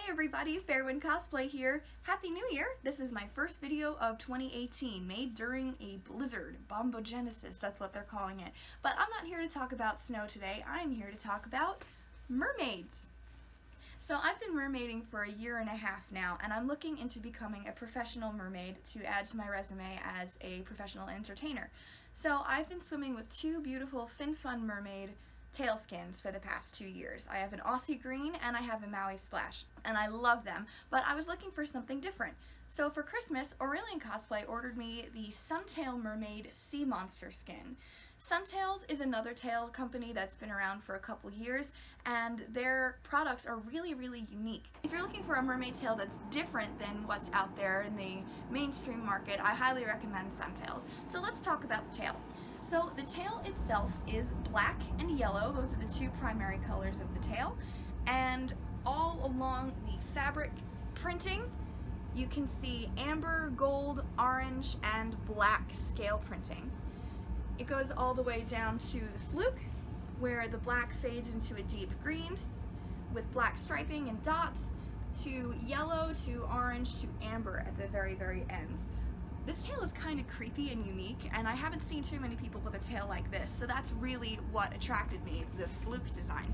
Hey everybody, Fairwind Cosplay here. Happy New Year! This is my first video of 2018, made during a blizzard, bombogenesis, that's what they're calling it. But I'm not here to talk about snow today, I'm here to talk about mermaids. So I've been mermaiding for a year and a half now, and I'm looking into becoming a professional mermaid to add to my resume as a professional entertainer. So I've been swimming with two beautiful FinFun mermaid tail skins for the past 2 years. I have an Aussie green and I have a Maui splash, and I love them, but I was looking for something different. So for Christmas, Merwrangler Cosplay ordered me the Suntail Mermaid sea monster skin. Suntails is another tail company that's been around for a couple years, and their products are really unique. If you're looking for a mermaid tail that's different than what's out there in the mainstream market, I highly recommend Suntails. So let's talk about the tail. So the tail itself is black and yellow, those are the two primary colors of the tail, and all along the fabric printing you can see amber, gold, orange, and black scale printing. It goes all the way down to the fluke, where the black fades into a deep green with black striping and dots, to yellow, to orange, to amber at the very ends. This tail is kind of creepy and unique, and I haven't seen too many people with a tail like this, so that's really what attracted me, the fluke design.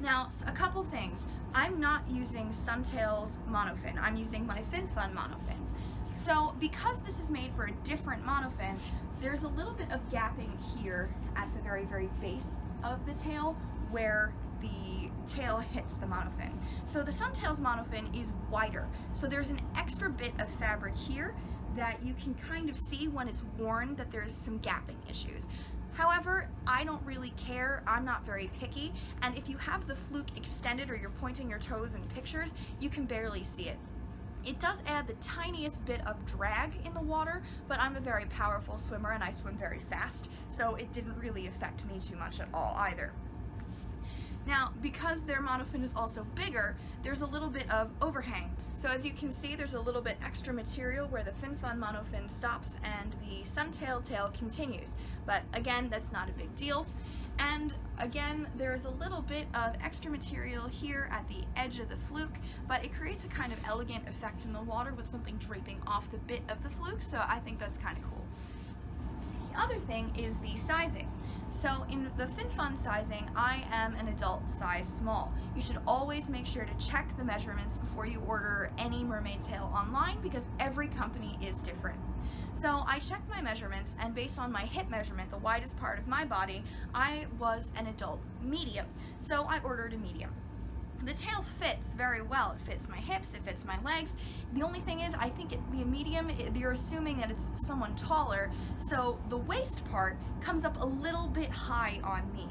Now, a couple things. I'm not using Suntails Monofin, I'm using my FinFun Monofin. So because this is made for a different monofin, there's a little bit of gapping here at the very base of the tail where the tail hits the monofin. So the Suntails monofin is wider, so there's an extra bit of fabric here that you can kind of see when it's worn that there's some gapping issues. However, I don't really care, I'm not very picky, and if you have the fluke extended or you're pointing your toes in pictures, you can barely see it. It does add the tiniest bit of drag in the water, but I'm a very powerful swimmer and I swim very fast, so it didn't really affect me too much at all either. Now, because their monofin is also bigger, there's a little bit of overhang. So as you can see, there's a little bit extra material where the FinFun monofin stops and the Suntail tail continues. But again, that's not a big deal. And again, there's a little bit of extra material here at the edge of the fluke, but it creates a kind of elegant effect in the water with something draping off the bit of the fluke, so I think that's kind of cool. The other thing is the sizing. So in the FinFun sizing, I am an adult size small. You should always make sure to check the measurements before you order any mermaid tail online because every company is different. So I checked my measurements, and based on my hip measurement, the widest part of my body, I was an adult medium. So I ordered a medium. The tail fits very well. It fits my hips, it fits my legs. The only thing is, I think the medium, you're assuming that it's someone taller, so the waist part comes up a little bit high on me.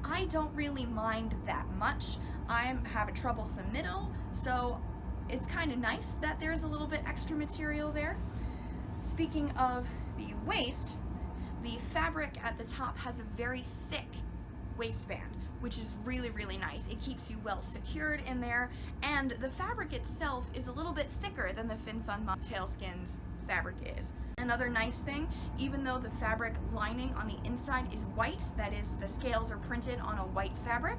I don't really mind that much. I have a troublesome middle, so it's kind of nice that there's a little bit extra material there. Speaking of the waist, the fabric at the top has a very thick waistband, which is really nice. It keeps you well secured in there, and the fabric itself is a little bit thicker than the FinFun tailskins fabric is. Another nice thing, even though the fabric lining on the inside is white, that is, the scales are printed on a white fabric,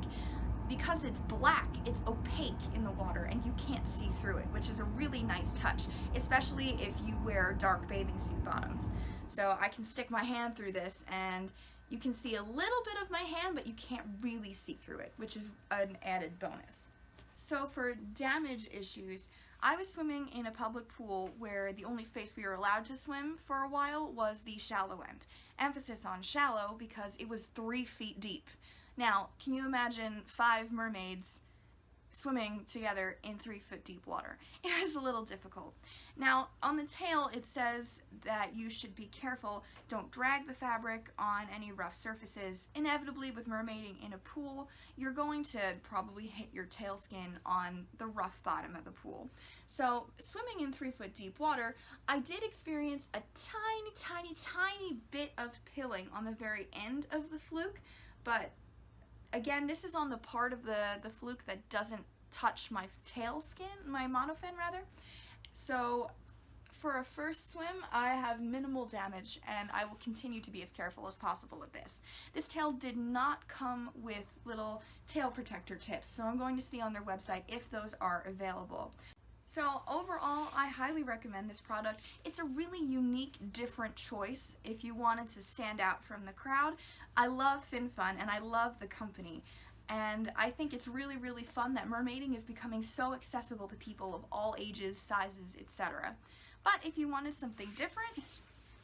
because it's black, it's opaque in the water and you can't see through it, which is a really nice touch, especially if you wear dark bathing suit bottoms. So I can stick my hand through this and you can see a little bit of my hand, but you can't really see through it, which is an added bonus. So for damage issues, I was swimming in a public pool where the only space we were allowed to swim for a while was the shallow end. Emphasis on shallow because it was 3 feet deep. Now, can you imagine 5 mermaids swimming together in 3-foot deep water? It was a little difficult. Now, on the tail it says that you should be careful, don't drag the fabric on any rough surfaces. Inevitably, with mermaiding in a pool, you're going to probably hit your tail skin on the rough bottom of the pool. So, swimming in 3-foot deep water, I did experience a tiny bit of pilling on the very end of the fluke, but again, this is on the part of the fluke that doesn't touch my tail skin, my monofin rather. So for a first swim, I have minimal damage, and I will continue to be as careful as possible with this. This tail did not come with little tail protector tips, so I'm going to see on their website if those are available. So overall, I highly recommend this product. It's a really unique, different choice if you wanted to stand out from the crowd. I love FinFun, and I love the company. And I think it's really, really fun that mermaiding is becoming so accessible to people of all ages, sizes, etc. But if you wanted something different,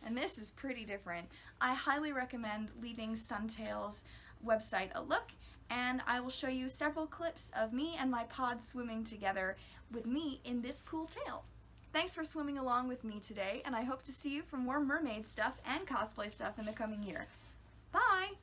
and this is pretty different, I highly recommend leaving Suntails' website a look, and I will show you several clips of me and my pod swimming together with me in this cool tail. Thanks for swimming along with me today, and I hope to see you for more mermaid stuff and cosplay stuff in the coming year. Bye!